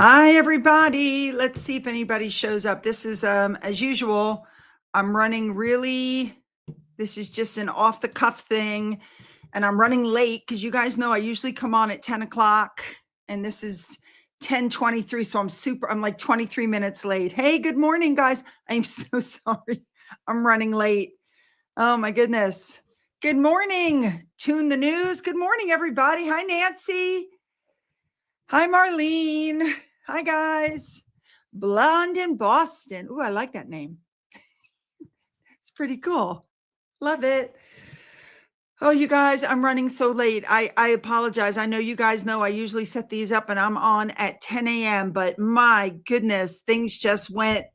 Hi, everybody. Let's see if anybody shows up. This is, as usual, I'm running this is just an off the cuff thing, and I'm running late because you guys know I usually come on at 10 o'clock, and this is 10:23. So I'm like 23 minutes late. Hey, good morning, guys. I'm so sorry. I'm running late. Oh, my goodness. Good morning. Tune the news. Good morning, everybody. Hi, Nancy. Hi, Marlene. Hi, guys. Blonde in Boston. Ooh, I like that name. It's pretty cool. Love it. Oh, you guys, I'm running so late. I apologize. I know you guys know I usually set these up and I'm on at 10 a.m., but my goodness, things just went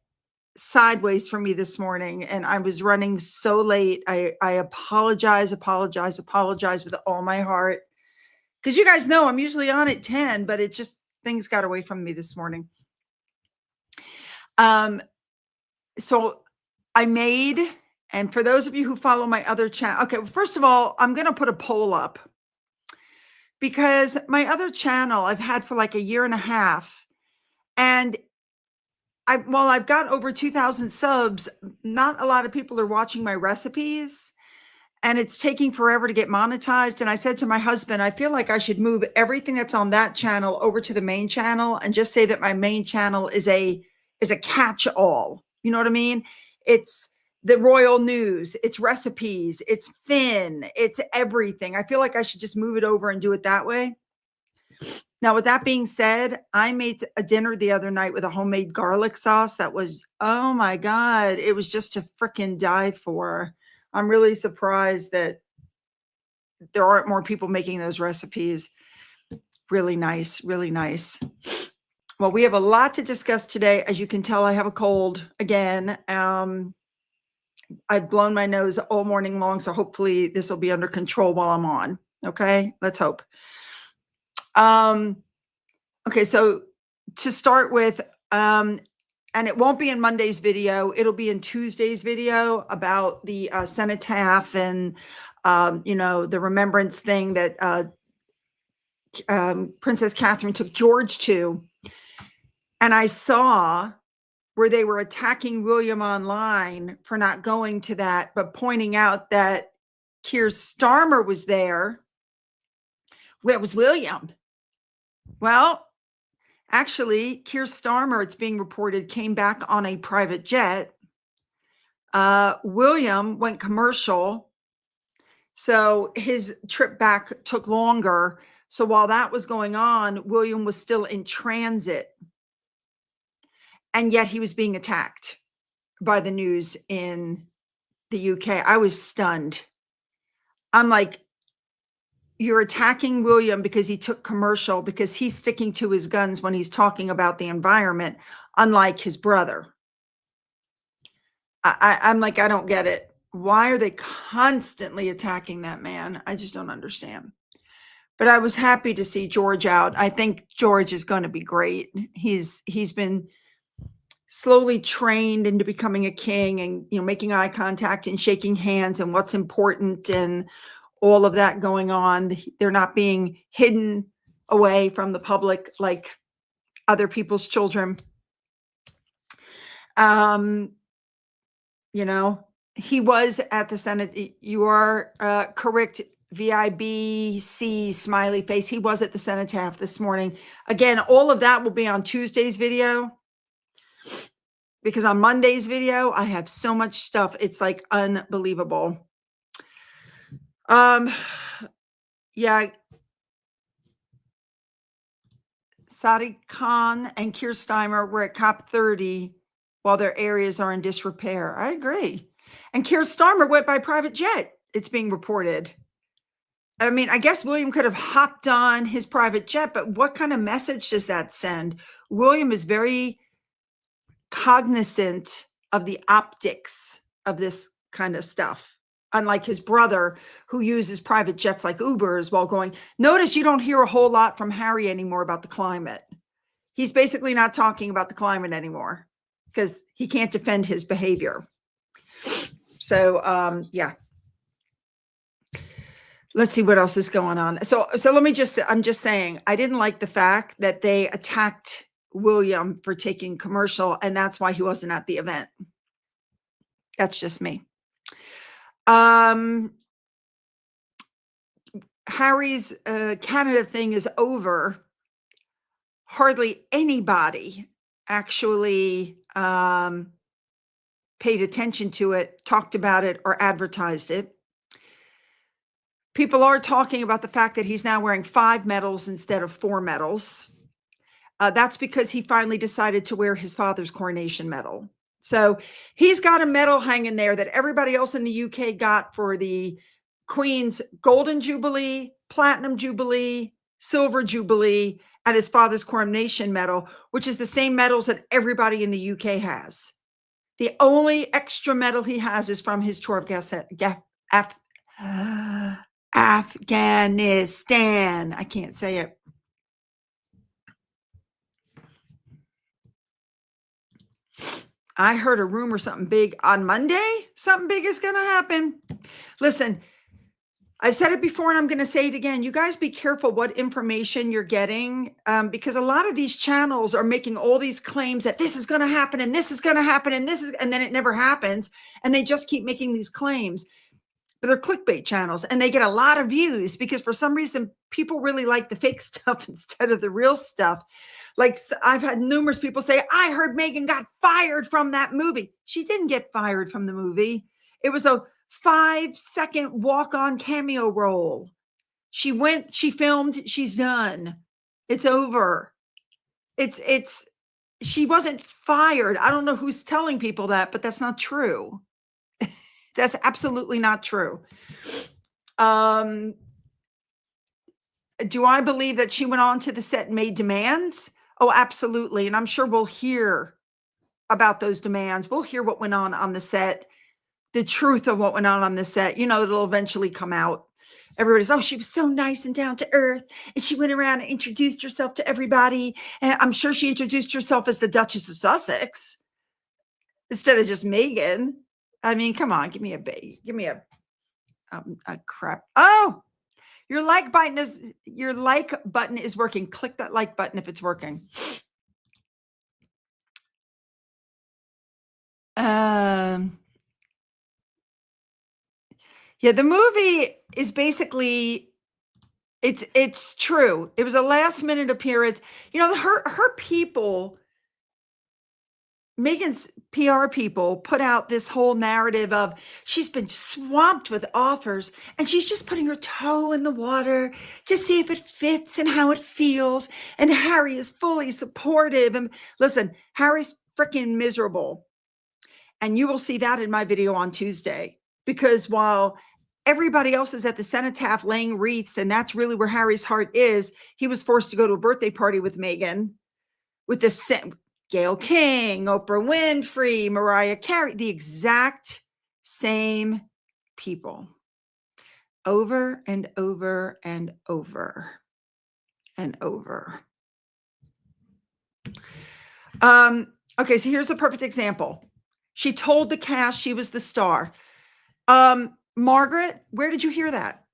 sideways for me this morning and I was running so late. I apologize with all my heart. Because you guys know I'm usually on at 10, but it just things got away from me this morning. So I made, and for those of you who follow my other channel, okay, well, first of all, I'm going to put a poll up because my other channel I've had for like a year and a half. And while I've got over 2,000 subs, not a lot of people are watching my recipes. And it's taking forever to get monetized. And I said to my husband, I feel like I should move everything that's on that channel over to the main channel and just say that my main channel is a catch-all. You know what I mean? It's the royal news, it's recipes, it's Finn, it's everything. I feel like I should just move it over and do it that way. Now, with that being said, I made a dinner the other night with a homemade garlic sauce that was, oh my God, it was just to freaking die for. I'm really surprised that there aren't more people making those recipes. Really nice, really nice. Well, we have a lot to discuss today. As you can tell, I have a cold again. I've blown my nose all morning long, so hopefully this will be under control while I'm on. Okay, let's hope. Okay, so to start with, and it won't be in Monday's video. It'll be in Tuesday's video about the cenotaph and, the remembrance thing that Princess Catherine took George to. And I saw where they were attacking William online for not going to that, but pointing out that Keir Starmer was there. Where was William? Well, actually, Keir Starmer, it's being reported, came back on a private jet. William went commercial, so his trip back took longer. So while that was going on, William was still in transit, and yet he was being attacked by the news in the UK. I was stunned. I'm like, you're attacking William because he took commercial, because he's sticking to his guns when he's talking about the environment, unlike his brother. I'm like, I don't get it. Why are they constantly attacking that man? I just don't understand. But I was happy to see George out. I think George is going to be great. He's been slowly trained into becoming a king, and making eye contact and shaking hands and what's important and all of that going on. They're not being hidden away from the public like other people's children. He was at the Senate. You are correct. VIBC smiley face. He was at the cenotaph this morning. Again, all of that will be on Tuesday's video, because on Monday's video, I have so much stuff. It's like unbelievable. Yeah. Sadiq Khan and Keir Starmer were at COP30 while their areas are in disrepair. I agree. And Keir Starmer went by private jet, it's being reported. I mean, I guess William could have hopped on his private jet, but what kind of message does that send? William is very cognizant of the optics of this kind of stuff, unlike his brother, who uses private jets like Ubers while going. Notice you don't hear a whole lot from Harry anymore about the climate. He's basically not talking about the climate anymore because he can't defend his behavior. So, yeah. Let's see what else is going on. So let me I'm just saying, I didn't like the fact that they attacked William for taking commercial, and that's why he wasn't at the event. That's just me. Harry's Canada thing is over. Hardly anybody actually paid attention to it, talked about it, or advertised it. People are talking about the fact that he's now wearing 5 medals instead of 4 medals. That's because he finally decided to wear his father's coronation medal. So he's got a medal hanging there that everybody else in the UK got for the Queen's Golden Jubilee, Platinum Jubilee, Silver Jubilee, and his father's coronation medal, which is the same medals that everybody in the UK has. The only extra medal he has is from his tour of Afghanistan. I can't say it. I heard a rumor something big on Monday. Something big is going to happen. Listen, I've said it before and I'm going to say it again. You guys be careful what information you're getting because a lot of these channels are making all these claims that this is going to happen and this is going to happen and and then it never happens. And they just keep making these claims. But they're clickbait channels and they get a lot of views because for some reason people really like the fake stuff instead of the real stuff. Like I've had numerous people say, I heard Meghan got fired from that movie. She didn't get fired from the movie. It was a 5-second walk-on cameo role. She went, she filmed, she's done. It's over. She wasn't fired. I don't know who's telling people that, but that's not true. That's absolutely not true. Do I believe that she went on to the set and made demands? Oh, absolutely. And I'm sure we'll hear about those demands. We'll hear what went on the set, the truth of what went on the set. You know, it'll eventually come out. Everybody's, oh, she was so nice and down to earth. And she went around and introduced herself to everybody. And I'm sure she introduced herself as the Duchess of Sussex instead of just Meghan. I mean, come on, give me a crap. Oh, your like button is working. Click that like button if it's working. Yeah, the movie is basically it's true. It was a last minute appearance. You know, her people, Meghan's PR people put out this whole narrative of she's been swamped with offers and she's just putting her toe in the water to see if it fits and how it feels. And Harry is fully supportive. And listen, Harry's freaking miserable. And you will see that in my video on Tuesday, because while everybody else is at the cenotaph laying wreaths, and that's really where Harry's heart is, he was forced to go to a birthday party with Meghan, with the Gayle King, Oprah Winfrey, Mariah Carey, the exact same people over and over and over and over. Okay, so here's a perfect example. She told the cast she was the star. Margaret, where did you hear that?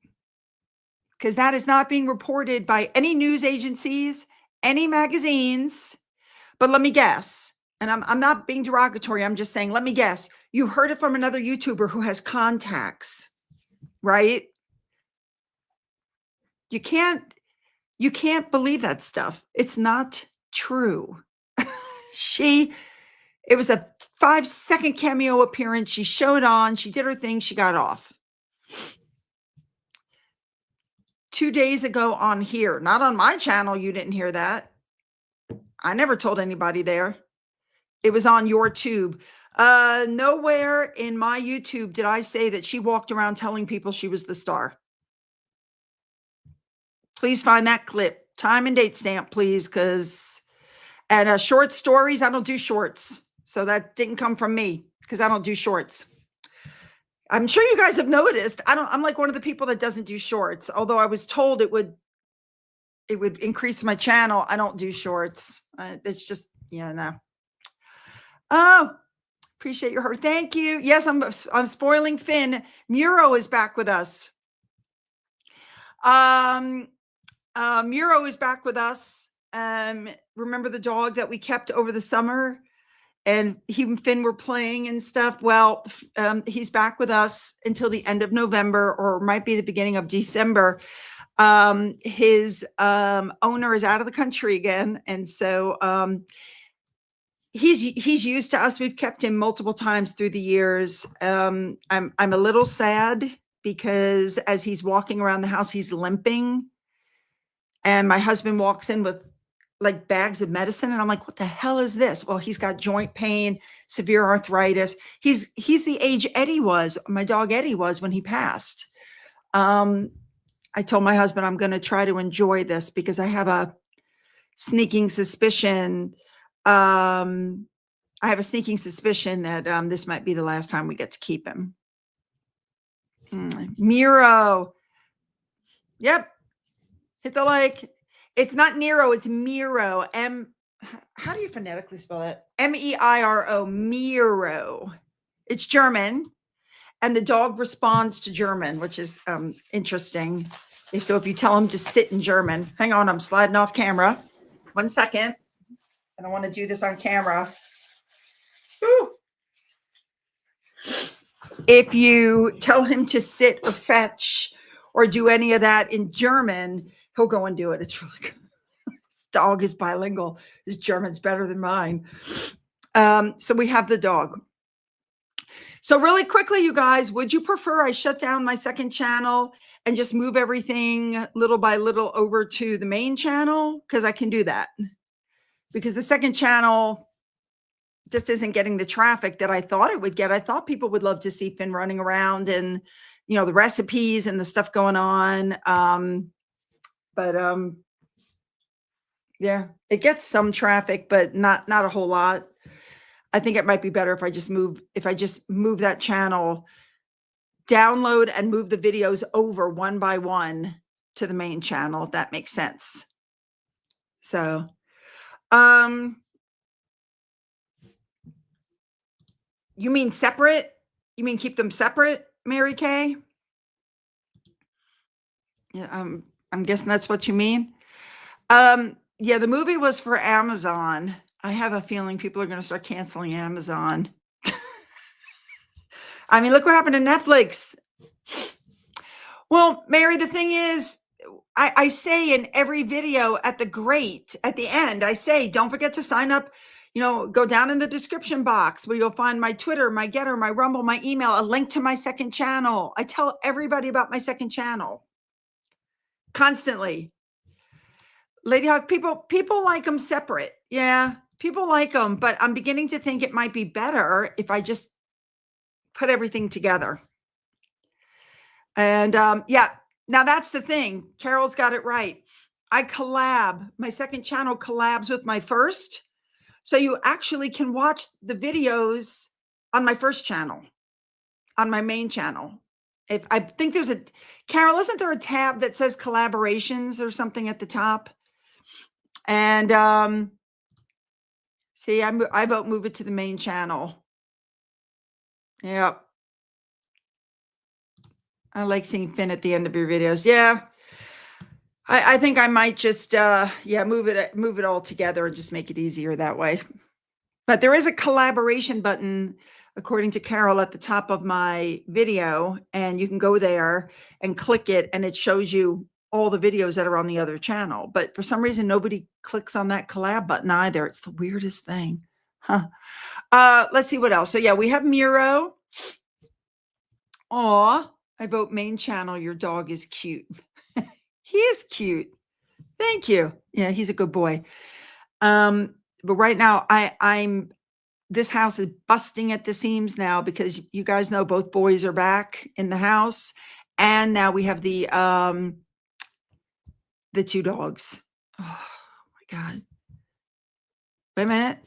Because that is not being reported by any news agencies, any magazines. But let me guess, and I'm not being derogatory. I'm just saying, let me guess. You heard it from another YouTuber who has contacts, right? You can't believe that stuff. It's not true. It was a 5-second cameo appearance. She showed on, she did her thing, she got off. 2 days ago on here, not on my channel, you didn't hear that. I never told anybody there. It was on your tube. Nowhere in my YouTube did I say that she walked around telling people she was the star. Please find that clip. Time and date stamp, please, and short stories, I don't do shorts. So that didn't come from me because I don't do shorts. I'm sure you guys have noticed. I'm like one of the people that doesn't do shorts. Although I was told it would increase my channel. I don't do shorts. It's just, yeah, no. Oh, appreciate your heart. Thank you. Yes, I'm spoiling Finn. Muro is back with us. Muro is back with us. Remember the dog that we kept over the summer? And he and Finn were playing and stuff. Well, he's back with us until the end of November, or might be the beginning of December. His owner is out of the country again, and so he's used to us. We've kept him multiple times through the years. I'm a little sad because as he's walking around the house, he's limping, and my husband walks in with like bags of medicine, and I'm like, what the hell is this? Well, he's got joint pain, severe arthritis. He's the age my dog Eddie was when he passed. I told my husband I'm going to try to enjoy this because I have a sneaking suspicion. I have a sneaking suspicion that this might be the last time we get to keep him. Miro. Yep. Hit the like. It's not Nero, it's Miro. How do you phonetically spell that? Meiro, Miro. It's German. And the dog responds to German, which is interesting. So if you tell him to sit in German, hang on, I'm sliding off camera. 1 second. I don't want to do this on camera. Woo. If you tell him to sit or fetch or do any of that in German, he'll go and do it. It's really good. His dog is bilingual. His German's better than mine. So we have the dog. So really quickly, you guys, would you prefer I shut down my second channel and just move everything little by little over to the main channel? Because I can do that. Because the second channel just isn't getting the traffic that I thought it would get. I thought people would love to see Finn running around and, you know, the recipes and the stuff going on. Yeah, it gets some traffic, but not a whole lot. I think it might be better if I just move that channel, download and move the videos over one by one to the main channel, if that makes sense. So, you mean separate? You mean keep them separate, Mary Kay? Yeah, I'm guessing that's what you mean. Yeah, the movie was for Amazon. I have a feeling people are going to start canceling Amazon. I mean, look what happened to Netflix. Well, Mary, the thing is, I say in every video at the end, I say, don't forget to sign up. You know, go down in the description box where you'll find my Twitter, my Getter, my Rumble, my email, a link to my second channel. I tell everybody about my second channel constantly. Lady Hawk, people like them separate. Yeah, people like them, but I'm beginning to think it might be better if I just put everything together. And yeah, now that's the thing. Carol's got it right. My second channel collabs with my first. So you actually can watch the videos on my first channel, on my main channel. If I think Carol, isn't there a tab that says collaborations or something at the top? And see, I vote move it to the main channel. Yep. I like seeing Finn at the end of your videos. Yeah. I think I might just move it all together and just make it easier that way. But there is a collaboration button, according to Carol, at the top of my video, and you can go there and click it, and it shows you all the videos that are on the other channel. But for some reason, nobody clicks on that collab button either. It's the weirdest thing. Huh. Let's see what else. So yeah, we have Miro. Aw, I vote main channel. Your dog is cute. He is cute. Thank you. Yeah, he's a good boy. But right now, this house is busting at the seams now because you guys know both boys are back in the house, and now we have the 2 dogs. Oh my God. Wait a minute.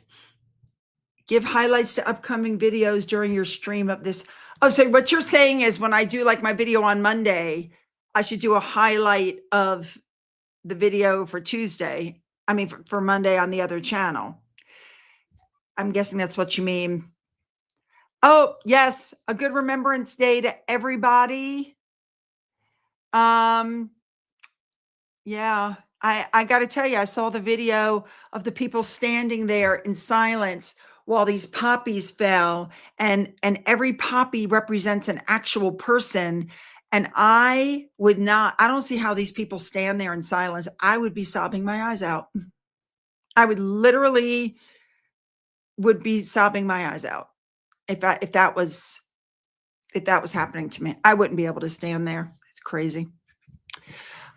Give highlights to upcoming videos during your stream of this. Oh, so what you're saying is when I do like my video on Monday, I should do a highlight of the video for Tuesday. I mean, for Monday on the other channel. I'm guessing that's what you mean. Oh, yes. A good Remembrance Day to everybody. Yeah, I gotta tell you, I saw the video of the people standing there in silence while these poppies fell, and every poppy represents an actual person, and I don't see how these people stand there in silence. I would be sobbing my eyes out. I would literally would be sobbing my eyes out if that was happening to me. I wouldn't be able to stand there. It's crazy.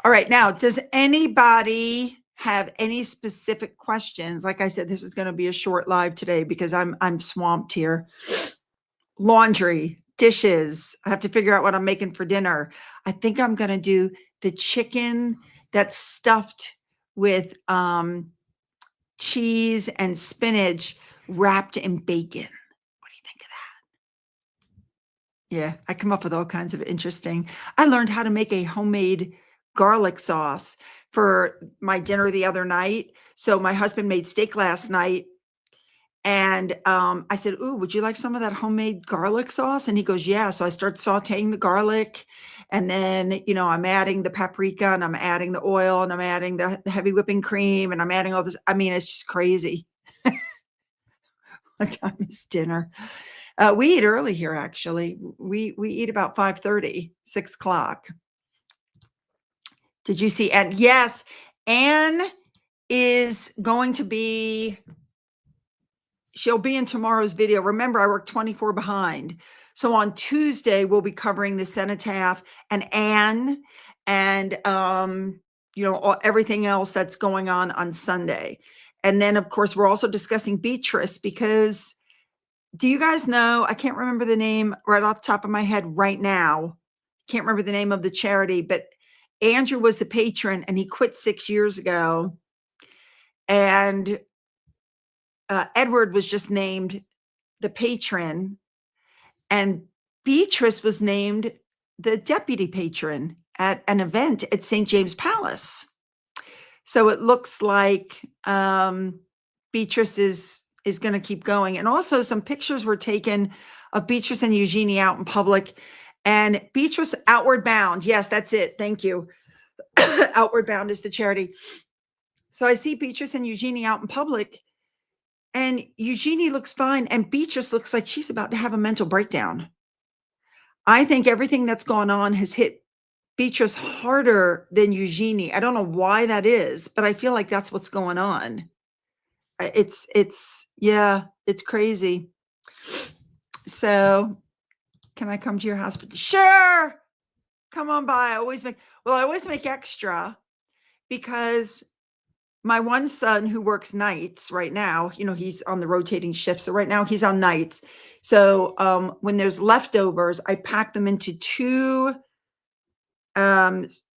All right. Now, does anybody have any specific questions? Like I said, this is going to be a short live today because I'm swamped here. Laundry, dishes. I have to figure out what I'm making for dinner. I think I'm going to do the chicken that's stuffed with cheese and spinach wrapped in bacon. What do you think of that? Yeah, I come up with all kinds of interesting. I learned how to make a homemade garlic sauce for my dinner the other night. So my husband made steak last night, and I said, "Ooh, would you like some of that homemade garlic sauce?" And he goes, "Yeah." So I start sauteing the garlic, and then I'm adding the paprika, and I'm adding the oil, and I'm adding the heavy whipping cream, and I'm adding all this. I mean, it's just crazy. What time is dinner? We eat early here, actually. We eat about 5:30, 6 o'clock. Did you see? And yes, Anne is going to be, she'll be in tomorrow's video. Remember, I work 24 behind. So on Tuesday, we'll be covering the cenotaph and Anne and, everything else that's going on Sunday. And then, of course, we're also discussing Beatrice because do you guys know, I can't remember the name right off the top of my head right now. Can't remember the name of the charity, but Andrew was the patron and he quit 6 years ago. And Edward was just named the patron, and Beatrice was named the deputy patron at an event at St. James Palace. So it looks like Beatrice is going to keep going. And also some pictures were taken of Beatrice and Eugenie out in public. And Beatrice Outward Bound. Yes, that's it. Thank you. Outward Bound is the charity. So I see Beatrice and Eugenie out in public, and Eugenie looks fine, and Beatrice looks like she's about to have a mental breakdown. I think everything that's gone on has hit Beatrice harder than Eugenie. I don't know why that is, but I feel like that's what's going on. Yeah, it's crazy. So can I come to your house? Sure. Come on by. I always make extra because my one son who works nights right now, he's on the rotating shift. So right now he's on nights. So when there's leftovers, I pack them into two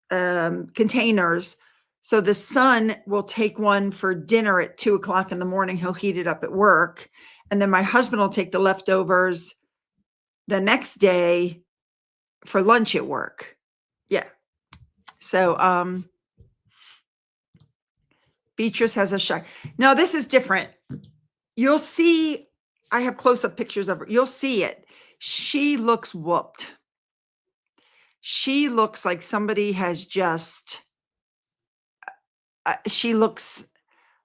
containers. So the son will take one for dinner at 2 o'clock in the morning. He'll heat it up at work. And then my husband will take the leftovers the next day for lunch at work. Yeah. So Beatrice has a shot. No, this is different. You'll see, I have close-up pictures of her. You'll see it. She looks whooped. She looks like somebody has just, she looks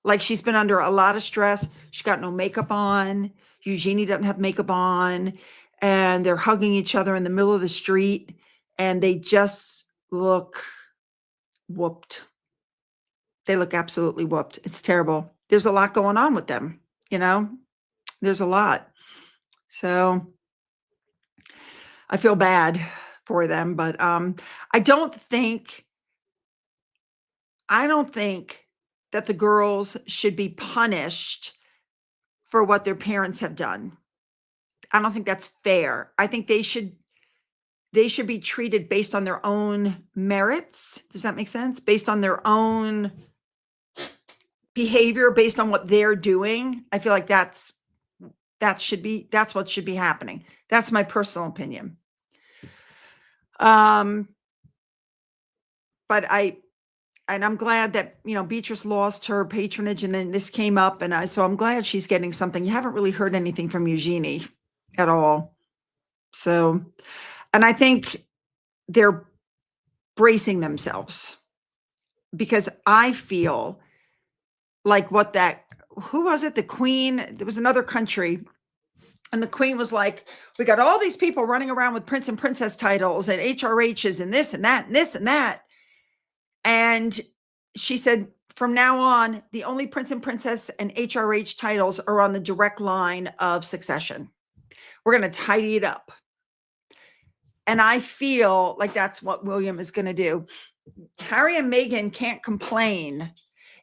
like she's been under a lot of stress. She's got no makeup on. Eugenie doesn't have makeup on. And they're hugging each other in the middle of the street. And they just look whooped. They look absolutely whooped. It's terrible. There's a lot going on with them, There's a lot. So I feel bad for them, but I don't think that the girls should be punished for what their parents have done. I don't think that's fair. I think they should be treated based on their own merits. Does that make sense? Based on their own behavior, based on what they're doing. I feel like that's what should be happening. That's my personal opinion. But I'm glad that, Beatrice lost her patronage and then this came up, and so I'm glad she's getting something. You haven't really heard anything from Eugenie at all. So, and I think they're bracing themselves. because I feel like who was it? The Queen, there was another country, and the Queen was like, we got all these people running around with prince and princess titles and HRHs and this and that and this and that. And she said, from now on, the only prince and princess and HRH titles are on the direct line of succession. We're going to tidy it up. And I feel like that's what William is going to do. Harry and Meghan can't complain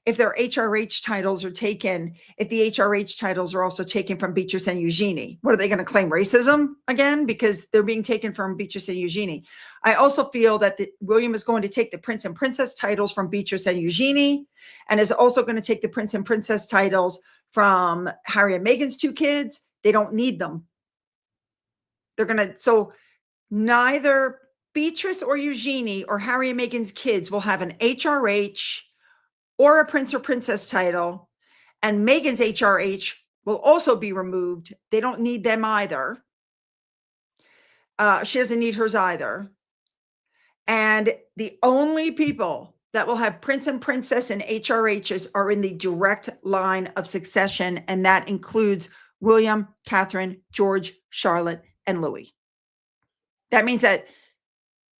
if their HRH titles are taken, if the HRH titles are also taken from Beatrice and Eugenie. What are they going to claim? Racism again? Because they're being taken from Beatrice and Eugenie. I also feel that William is going to take the prince and princess titles from Beatrice and Eugenie, and is also going to take the prince and princess titles from Harry and Meghan's two kids. They don't need them. So neither Beatrice or Eugenie or Harry and Meghan's kids will have an HRH or a prince or princess title, and Meghan's HRH will also be removed. They don't need them either. She doesn't need hers either. And the only people that will have prince and princess and HRHs are in the direct line of succession, and that includes William, Catherine, George, Charlotte, and Louis. That means that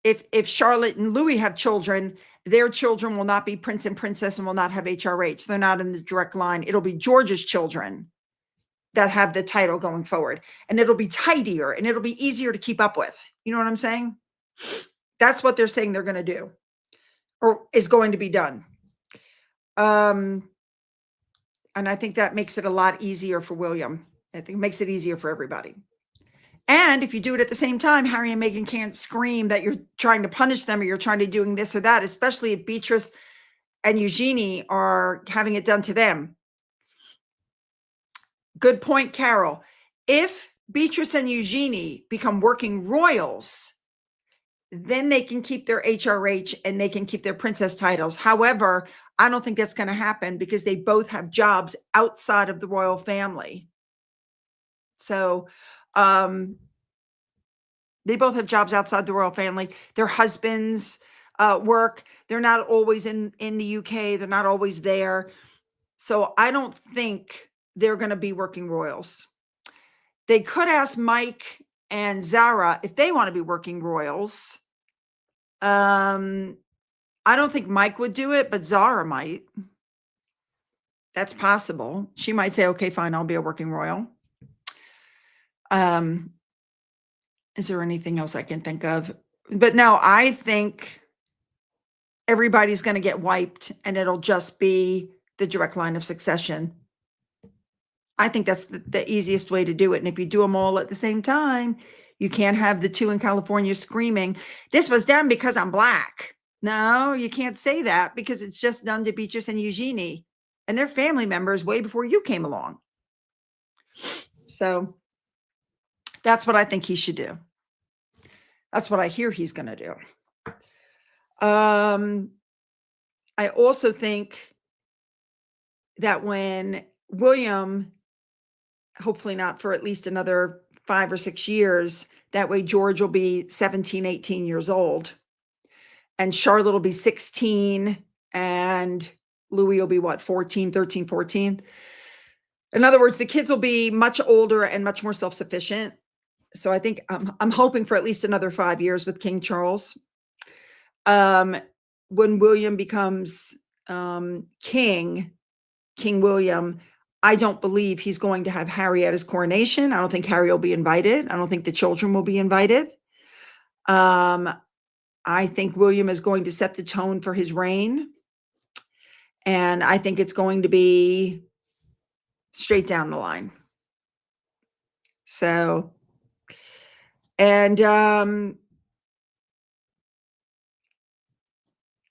if Charlotte and Louis have children, their children will not be prince and princess and will not have HRH. They're not in the direct line. It'll be George's children that have the title going forward, and it'll be tidier and it'll be easier to keep up with. You know what I'm saying? That's what they're saying they're going to do, or is going to be done. And I think that makes it a lot easier for William. I think it makes it easier for everybody. And if you do it at the same time, Harry and Meghan can't scream that you're trying to punish them or you're trying to doing this or that, especially if Beatrice and Eugenie are having it done to them. Good point, Carol. If Beatrice and Eugenie become working royals, then they can keep their HRH and they can keep their princess titles. However, I don't think that's going to happen because they both have jobs outside of the royal family. So, they both have jobs outside the royal family. Their husbands work. They're not always in the UK. They're not always there. So I don't think they're going to be working royals. They could ask Mike and Zara if they want to be working royals. I don't think Mike would do it, but Zara might. That's possible. She might say, okay, fine, I'll be a working royal. Is there anything else I can think of? But no, I think everybody's going to get wiped and it'll just be the direct line of succession. I think that's the easiest way to do it. And if you do them all at the same time, you can't have the two in California screaming, this was done because I'm Black. No, you can't say that because it's just done to Beatrice and Eugenie and their family members way before you came along. So that's what I think he should do. That's what I hear he's going to do. I also think that when William, hopefully not for at least another 5 or 6 years, that way George will be 17, 18 years old. And Charlotte will be 16 and Louis will be what, 14, 13, 14. In other words, the kids will be much older and much more self-sufficient. So I think I'm hoping for at least another 5 years with King Charles. When William becomes King William, I don't believe he's going to have Harry at his coronation. I don't think Harry will be invited. I don't think the children will be invited. I think William is going to set the tone for his reign. And I think it's going to be straight down the line. So, and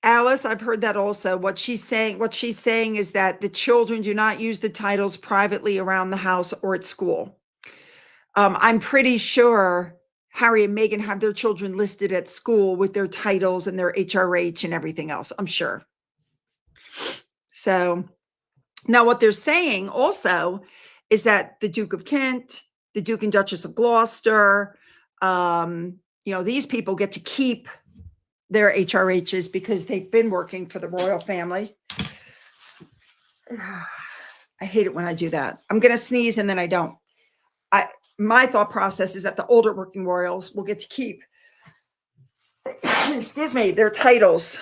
Alice, I've heard that also. What she's saying is that the children do not use the titles privately around the house or at school. I'm pretty sure Harry and Meghan have their children listed at school with their titles and their HRH and everything else. I'm sure. So now what they're saying also is that the Duke of Kent, the Duke and Duchess of Gloucester, these people get to keep They're HRHs because they've been working for the royal family. I hate it when I do that. I'm going to sneeze and then I don't. My thought process is that the older working royals will get to keep, excuse me, their titles.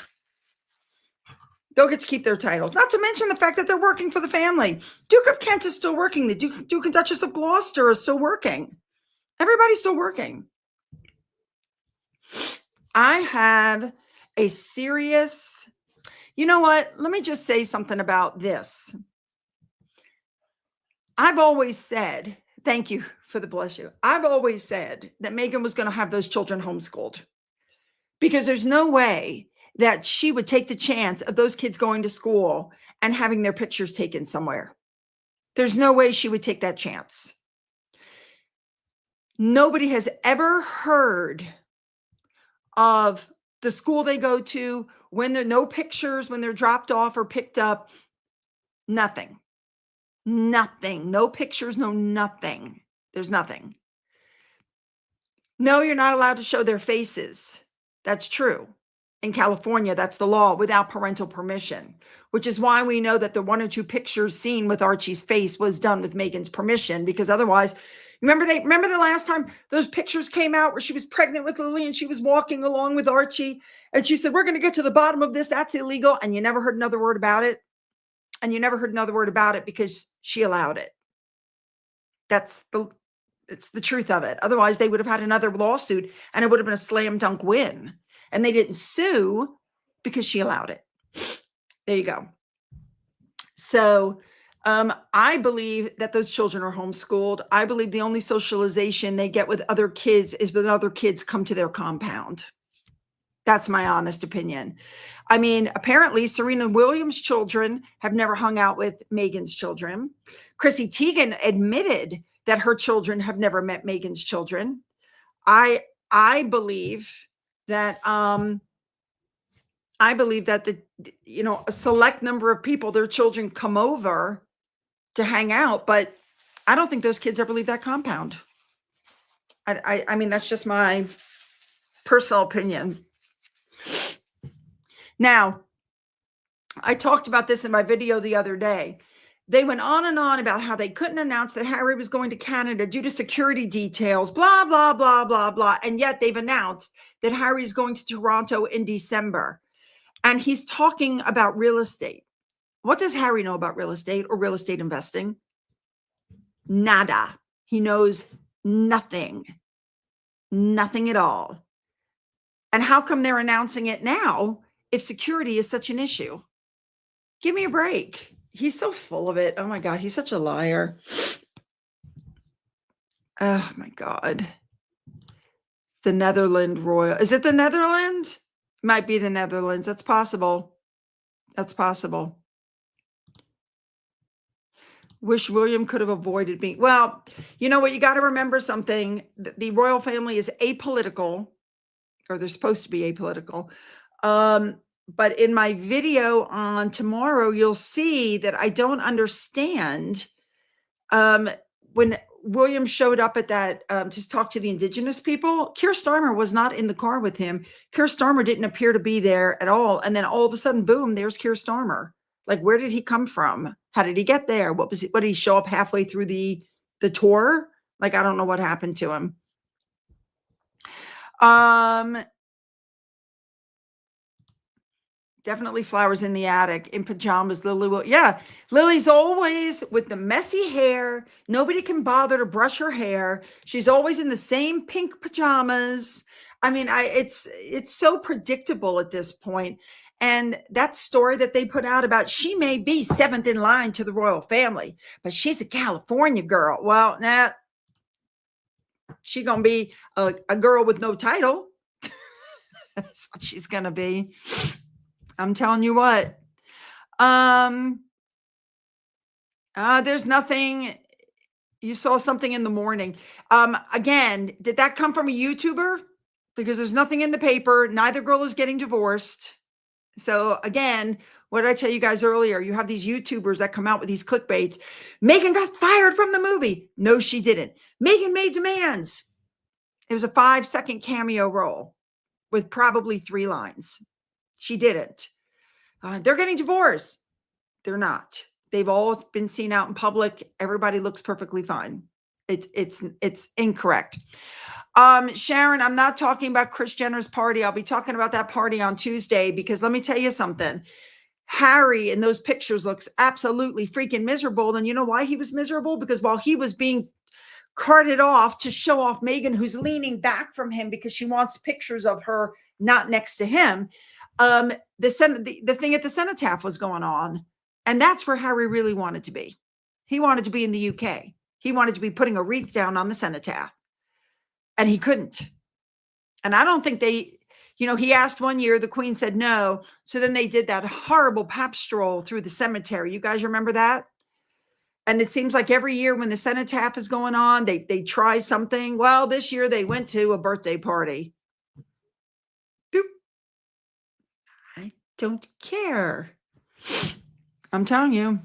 They'll get to keep their titles. Not to mention the fact that they're working for the family. Duke of Kent is still working. The Duke and Duchess of Gloucester is still working. Everybody's still working. I have a serious, you know what? Let me just say something about this. I've always said, thank you for the bless you. I've always said that Meghan was going to have those children homeschooled because there's no way that she would take the chance of those kids going to school and having their pictures taken somewhere. There's no way she would take that chance. Nobody has ever heard of the school they go to, when there are no pictures, when they're dropped off or picked up. Nothing. No pictures, no nothing. There's nothing. No, you're not allowed to show their faces. That's true. In California, that's the law, without parental permission, which is why we know that the 1 or 2 pictures seen with Archie's face was done with Meghan's permission, because otherwise, remember the last time those pictures came out where she was pregnant with Lily and she was walking along with Archie and she said, we're going to get to the bottom of this. That's illegal. And you never heard another word about it. And you never heard another word about it because she allowed it. It's the truth of it. Otherwise, they would have had another lawsuit and it would have been a slam dunk win. And they didn't sue because she allowed it. There you go. So I believe that those children are homeschooled. I believe the only socialization they get with other kids is when other kids come to their compound. That's my honest opinion. I mean, apparently Serena Williams' children have never hung out with Meghan's children. Chrissy Teigen admitted that her children have never met Meghan's children. I believe that a select number of people, their children come over to hang out, but I don't think those kids ever leave that compound. I mean, that's just my personal opinion. Now, I talked about this in my video the other day. They went on and on about how they couldn't announce that Harry was going to Canada due to security details, blah, blah, blah, blah, blah. And yet they've announced that Harry's going to Toronto in December. And he's talking about real estate. What does Harry know about real estate or real estate investing? Nada. He knows nothing. Nothing at all. And how come they're announcing it now if security is such an issue? Give me a break. He's so full of it. Oh my God, he's such a liar. Oh my God. It's the Netherlands Royal. Is it the Netherlands? Might be the Netherlands. That's possible. That's possible. Wish William could have avoided being. Well, you know what? You got to remember something. The royal family is apolitical, or they're supposed to be apolitical. But in my video on tomorrow, you'll see that I don't understand when William showed up at that to talk to the indigenous people. Keir Starmer was not in the car with him. Keir Starmer didn't appear to be there at all. And then all of a sudden, boom, there's Keir Starmer. Like, where did he come from? How did he get there? What did he show up halfway through the tour? Like, I don't know what happened to him. Definitely flowers in the attic, in pajamas. Lily's always with the messy hair. Nobody can bother to brush her hair. She's always in the same pink pajamas. I mean, it's so predictable at this point. And that story that they put out about she may be 7th in line to the royal family, but she's a California girl. Well, nah, she's going to be a girl with no title. That's what she's going to be. I'm telling you what. There's nothing. You saw something in the morning. Again, did that come from a YouTuber? Because there's nothing in the paper. Neither girl is getting divorced. So again, what did I tell you guys earlier? You have these YouTubers that come out with these clickbaits. Meghan got fired from the movie. No, she didn't. Meghan made demands. It was a 5-second cameo role. with probably 3 lines. She didn't. They're getting divorced. They're not. They've all been seen out in public. Everybody looks perfectly fine. It's incorrect. Sharon, I'm not talking about Kris Jenner's party. I'll be talking about that party on Tuesday, because let me tell you something. Harry in those pictures looks absolutely freaking miserable. And you know why he was miserable? Because while he was being carted off to show off Meghan, who's leaning back from him because she wants pictures of her not next to him, the thing at the cenotaph was going on. And that's where Harry really wanted to be. He wanted to be in the UK. He wanted to be putting a wreath down on the cenotaph. And he couldn't. And I don't think he asked one year, the Queen said no. So then they did that horrible pap stroll through the cemetery. You guys remember that? And it seems like every year when the cenotaph is going on, they try something. Well, this year they went to a birthday party. Doop. I don't care. I'm telling you.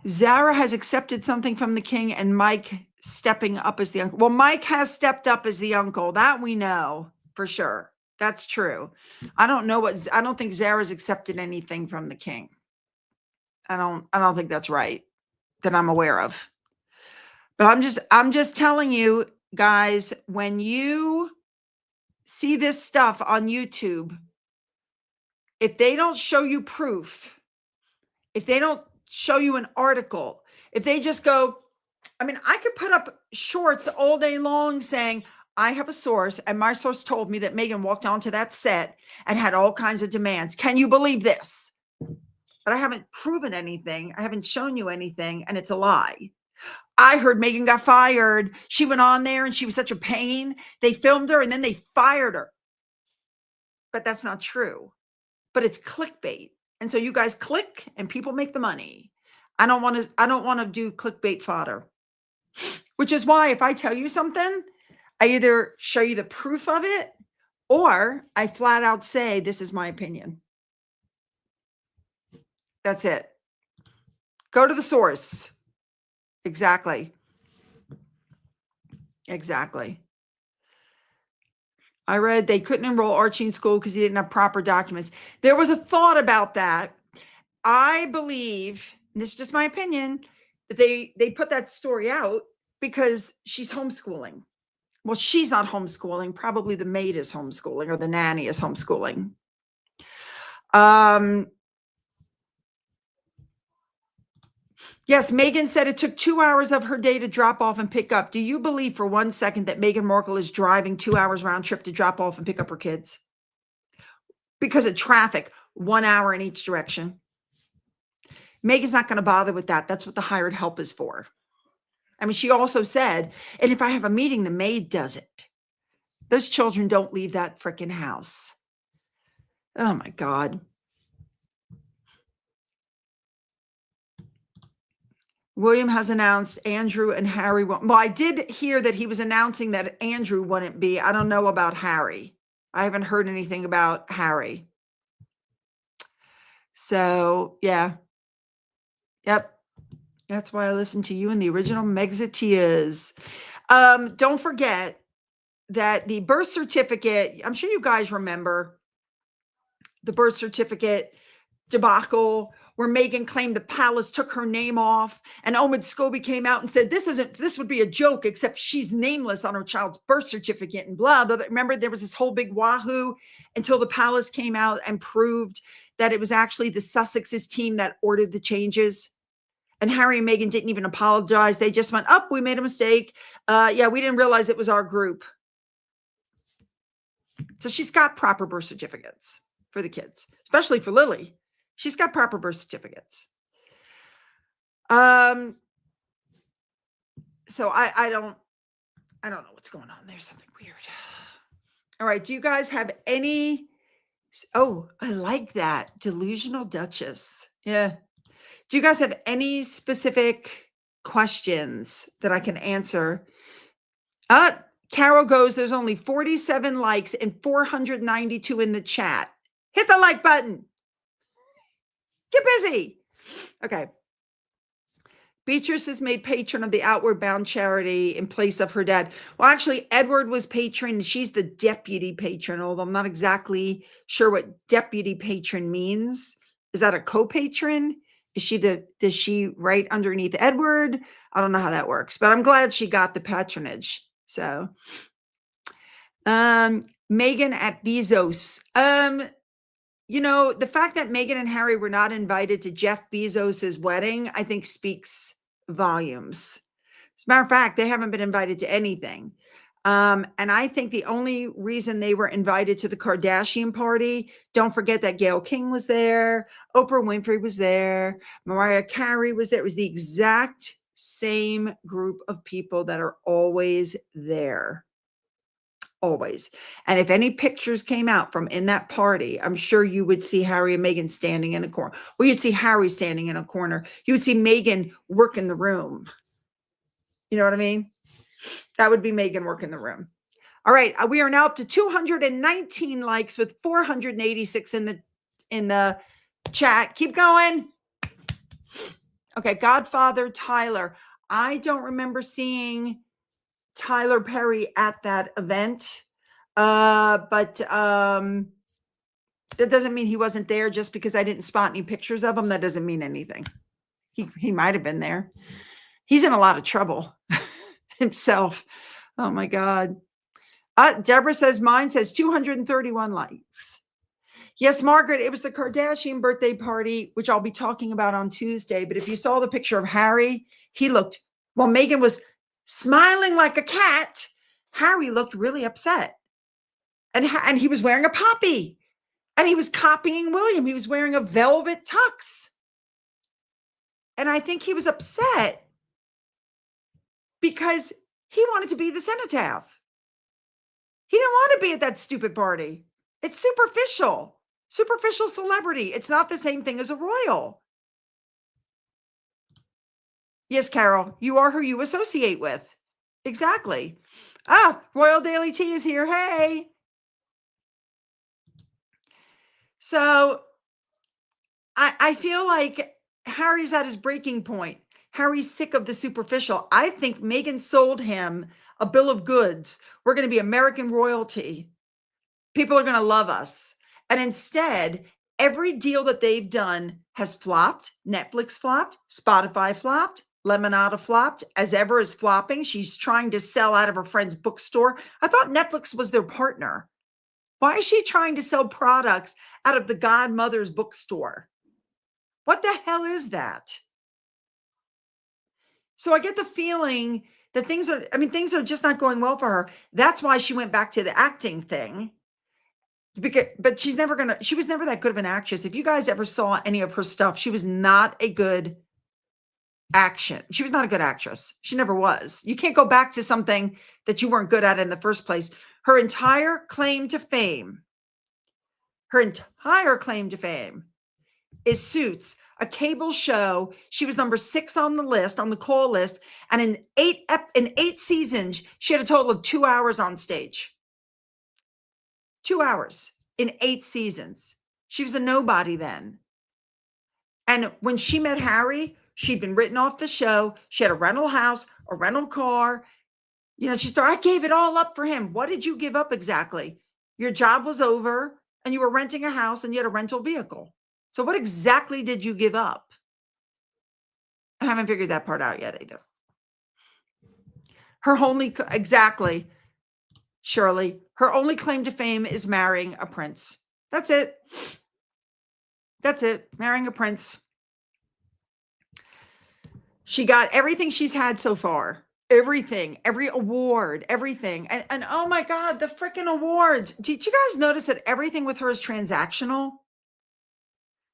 Zara has accepted something from the king, and Mike stepping up as the uncle. Well, Mike has stepped up as the uncle. That we know for sure. That's true. I don't think Zara's accepted anything from the king. I don't think that's right, that I'm aware of. But I'm just telling you guys, when you see this stuff on YouTube, if they don't show you proof, if they don't show you an article, if they just go, I mean, I could put up shorts all day long saying, I have a source, and my source told me that Meghan walked onto that set and had all kinds of demands. Can you believe this? But I haven't proven anything. I haven't shown you anything, and it's a lie. I heard Meghan got fired. She went on there and she was such a pain. They filmed her and then they fired her. But that's not true. But it's clickbait. And so you guys click and people make the money. I don't want to do clickbait fodder. Which is why if I tell you something, I either show you the proof of it, or I flat out say, this is my opinion. That's it. Go to the source. Exactly. I read they couldn't enroll Archie in school because he didn't have proper documents. There was a thought about that. I believe, and this is just my opinion, that they put that story out because she's homeschooling. Well, she's not homeschooling. Probably the maid is homeschooling, or the nanny is homeschooling. Yes, Meghan said it took 2 hours of her day to drop off and pick up. Do you believe for 1 second that Meghan Markle is driving 2 hours round trip to drop off and pick up her kids? Because of traffic, 1 hour in each direction. Meghan's not going to bother with that. That's what the hired help is for. I mean, she also said, and if I have a meeting, the maid does it. Those children don't leave that freaking house. Oh my God. William has announced Andrew and Harry won't. Well, I did hear that he was announcing that Andrew wouldn't be. I don't know about Harry. I haven't heard anything about Harry. So, yeah. Yep. That's why I listened to you and the original Megxiteers. Don't forget that the birth certificate, I'm sure you guys remember the birth certificate debacle where Meghan claimed the palace took her name off, and Omid Scobie came out and said, this would be a joke, except she's nameless on her child's birth certificate and blah, blah. Remember, there was this whole big wahoo until the palace came out and proved that it was actually the Sussex's team that ordered the changes. And Harry and Meghan didn't even apologize. They just went, we made a mistake. Yeah, we didn't realize it was our group. So she's got proper birth certificates for the kids, especially for Lily. She's got proper birth certificates. So I don't know what's going on. There's something weird. All right. Do you guys have any? Oh, I like that. Delusional Duchess. Yeah. Do you guys have any specific questions that I can answer? Carol goes, there's only 47 likes and 492 in the chat. Hit the like button. Get busy. Okay. Beatrice is made patron of the Outward Bound charity in place of her dad. Well, actually, Edward was patron. She's the deputy patron, although I'm not exactly sure what deputy patron means. Is that a co-patron? Does she write underneath Edward? I don't know how that works, but I'm glad she got the patronage. So, Meghan at Bezos. The fact that Meghan and Harry were not invited to Jeff Bezos's wedding, I think speaks volumes. As a matter of fact, they haven't been invited to anything. And I think the only reason they were invited to the Kardashian party, don't forget that Gayle King was there, Oprah Winfrey was there, Mariah Carey was there. It was the exact same group of people that are always there. Always. And if any pictures came out from in that party, I'm sure you would see Harry and Meghan standing in a corner. Or you'd see Harry standing in a corner. You would see Meghan work in the room. You know what I mean? That would be Meghan work in the room. All right. We are now up to 219 likes with 486 in the chat. Keep going. Okay. Godfather Tyler. I don't remember seeing Tyler Perry at that event. But that doesn't mean he wasn't there. Just because I didn't spot any pictures of him, that doesn't mean anything. He might have been there. He's in a lot of trouble himself. Oh my God. Deborah says mine says 231 likes. Yes, Margaret, it was the Kardashian birthday party, which I'll be talking about on Tuesday. But if you saw the picture of Harry, Meghan was smiling like a cat. Harry looked really upset. And he was wearing a poppy. And he was copying William. He was wearing a velvet tux. And I think he was upset because he wanted to be the cenotaph. He didn't want to be at that stupid party. It's superficial. Superficial celebrity. It's not the same thing as a royal. Yes, Carol, you are who you associate with. Exactly. Royal Daily Tea is here. Hey. So I feel like Harry's at his breaking point. Harry's sick of the superficial. I think Meghan sold him a bill of goods. We're going to be American royalty. People are going to love us. And instead, every deal that they've done has flopped. Netflix flopped. Spotify flopped. Lemonada flopped. As Ever is flopping. She's trying to sell out of her friend's bookstore. I thought Netflix was their partner. Why is she trying to sell products out of the godmother's bookstore? What the hell is that? So I get the feeling that things are just not going well for her. That's why she went back to the acting thing. But she was never that good of an actress. If you guys ever saw any of her stuff, she was not a good She was not a good actress. She never was. You can't go back to something that you weren't good at in the first place. Her entire claim to fame is Suits, a cable show. She was number 6 on the list, on the call list. And in 8 seasons, she had a total of 2 hours on stage. 2 hours in 8 seasons. She was a nobody then. And when she met Harry, she'd been written off the show. She had a rental house, a rental car. She started, I gave it all up for him. What did you give up exactly? Your job was over and you were renting a house and you had a rental vehicle. So what exactly did you give up? I haven't figured that part out yet either. Exactly, Shirley. Her only claim to fame is marrying a prince. That's it. Marrying a prince. She got everything she's had so far. Everything, every award, everything. And oh my God, the freaking awards. Did you guys notice that everything with her is transactional?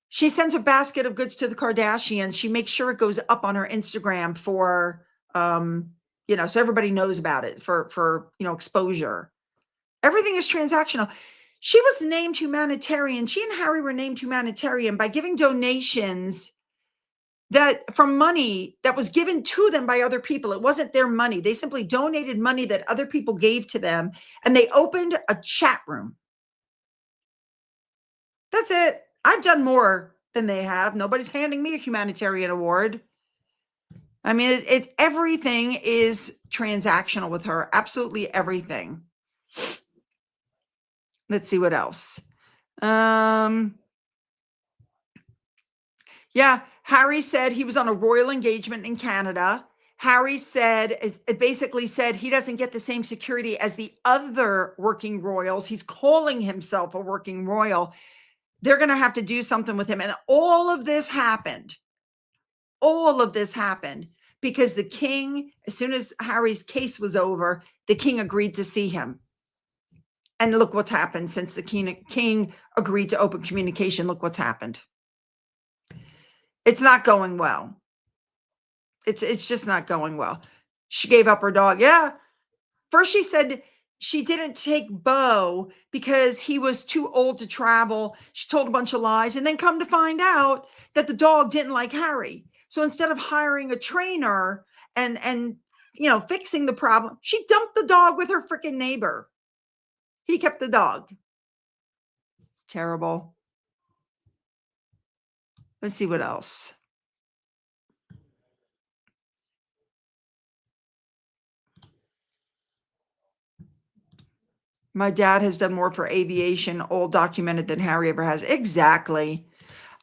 She sends a basket of goods to the Kardashians. She makes sure it goes up on her Instagram for, so everybody knows about it for exposure. Everything is transactional. She was named humanitarian. She and Harry were named humanitarian by giving donations from money that was given to them by other people. It wasn't their money. They simply donated money that other people gave to them, and they opened a chat room. That's it. I've done more than they have. Nobody's handing me a humanitarian award. I mean, it's everything is transactional with her. Absolutely everything. Let's see what else. Um, yeah, Harry said he was on a royal engagement in Canada. Harry said, it basically said he doesn't get the same security as the other working royals. He's calling himself a working royal. They're going to have to do something with him. And all of this happened. All of this happened because the king, as soon as Harry's case was over, the king agreed to see him. And look what's happened since the king agreed to open communication. Look what's happened. It's not going well. It's just not going well. She gave up her dog. Yeah. First she said she didn't take Bo because he was too old to travel. She told a bunch of lies and then come to find out that the dog didn't like Harry. So instead of hiring a trainer and fixing the problem, she dumped the dog with her freaking neighbor. He kept the dog. It's terrible. Let's see what else. My dad has done more for aviation, all documented, than Harry ever has. Exactly.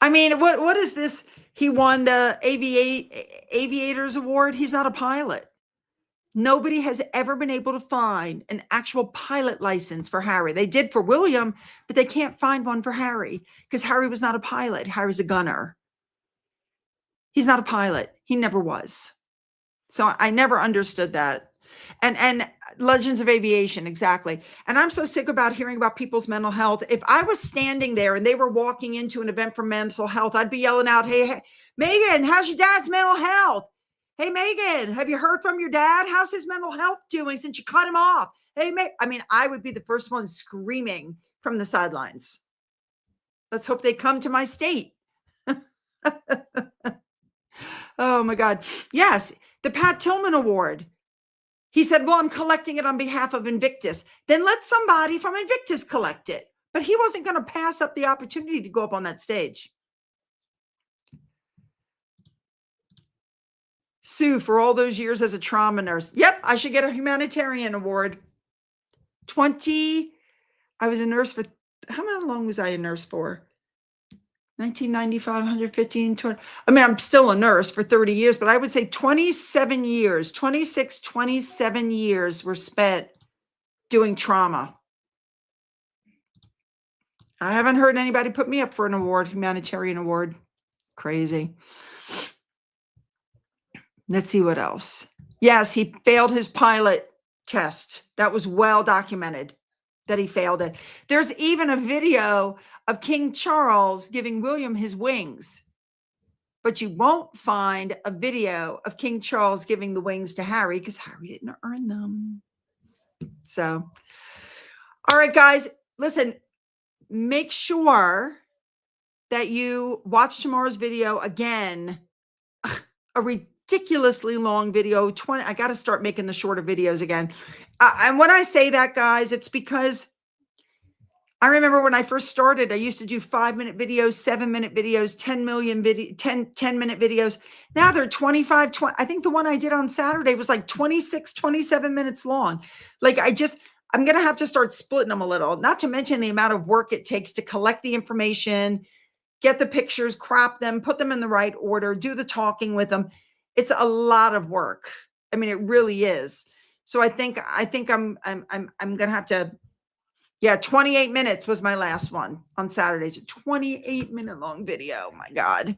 I mean, what is this? He won the Aviators Award. He's not a pilot. Nobody has ever been able to find an actual pilot license for Harry. They did for William, but they can't find one for Harry because Harry was not a pilot. Harry's a gunner. He's not a pilot. He never was. So I never understood that. And Legends of Aviation, exactly. And I'm so sick about hearing about people's mental health. If I was standing there and they were walking into an event for mental health, I'd be yelling out, hey, Megan, how's your dad's mental health? Hey, Megan, have you heard from your dad? How's his mental health doing since you cut him off? Hey, I would be the first one screaming from the sidelines. Let's hope they come to my state. Oh my God. Yes, the Pat Tillman Award. He said, well, I'm collecting it on behalf of Invictus. Then let somebody from Invictus collect it. But he wasn't going to pass up the opportunity to go up on that stage. Sue, for all those years as a trauma nurse. Yep, I should get a humanitarian award. I was a nurse for, how long was I a nurse for? 1995, 115, 20. I mean, I'm still a nurse for 30 years, but I would say 27 years, 26, 27 years were spent doing trauma. I haven't heard anybody put me up for an award, humanitarian award. Crazy. Let's see what else. Yes, he failed his pilot test. That was well documented that he failed it. There's even a video of King Charles giving William his wings, but you won't find a video of King Charles giving the wings to Harry because Harry didn't earn them. So, all right, guys, listen, make sure that you watch tomorrow's video again. A ridiculously long video. I got to start making the shorter videos again. And when I say that, guys, it's because I remember when I first started, I used to do 5-minute videos, 7-minute videos, 10 minute videos. Now they're 25, 20. I think the one I did on Saturday was like 26, 27 minutes long. Like I'm going to have to start splitting them a little, not to mention the amount of work it takes to collect the information, get the pictures, crop them, put them in the right order, do the talking with them. It's a lot of work. I mean, it really is. So I think I'm going to have to, 28 minutes was my last one on Saturday. It's a 28-minute long video. Oh my God.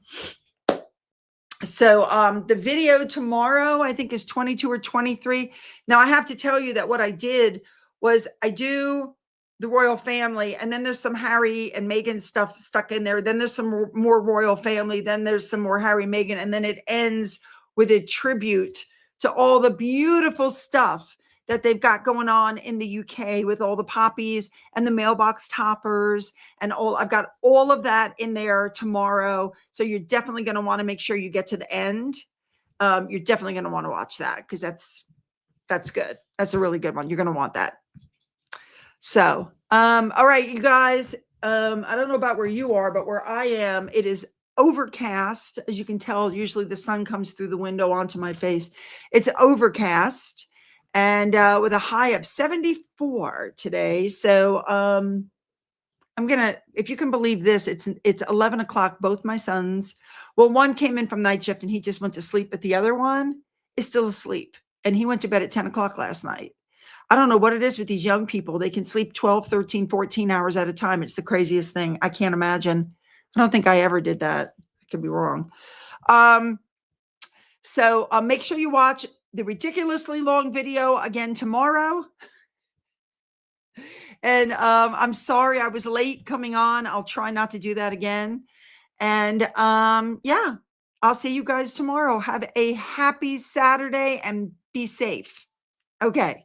So the video tomorrow, I think, is 22 or 23. Now I have to tell you that what I did was I do the royal family, and then there's some Harry and Meghan stuff stuck in there. Then there's some more royal family. Then there's some more Harry, Meghan, and then it ends with a tribute to all the beautiful stuff that they've got going on in the UK with all the poppies and the mailbox toppers and all. I've got all of that in there tomorrow. So you're definitely going to want to make sure you get to the end. You're definitely going to want to watch that because that's good. That's a really good one. You're going to want that. So, all right, you guys, I don't know about where you are, but where I am, it is overcast. As you can tell, usually the sun comes through the window onto my face. It's overcast and with a high of 74 today. So I'm gonna, if you can believe this, it's 11 o'clock. Both my sons, well, one came in from night shift and he just went to sleep, but the other one is still asleep. And he went to bed at 10 o'clock last night. I don't know what it is with these young people. They can sleep 12, 13, 14 hours at a time. It's the craziest thing. I can't imagine. I don't think I ever did that. I could be wrong. So make sure you watch the ridiculously long video again tomorrow. And I'm sorry I was late coming on. I'll try not to do that again. And yeah, I'll see you guys tomorrow. Have a happy Saturday and be safe. Okay.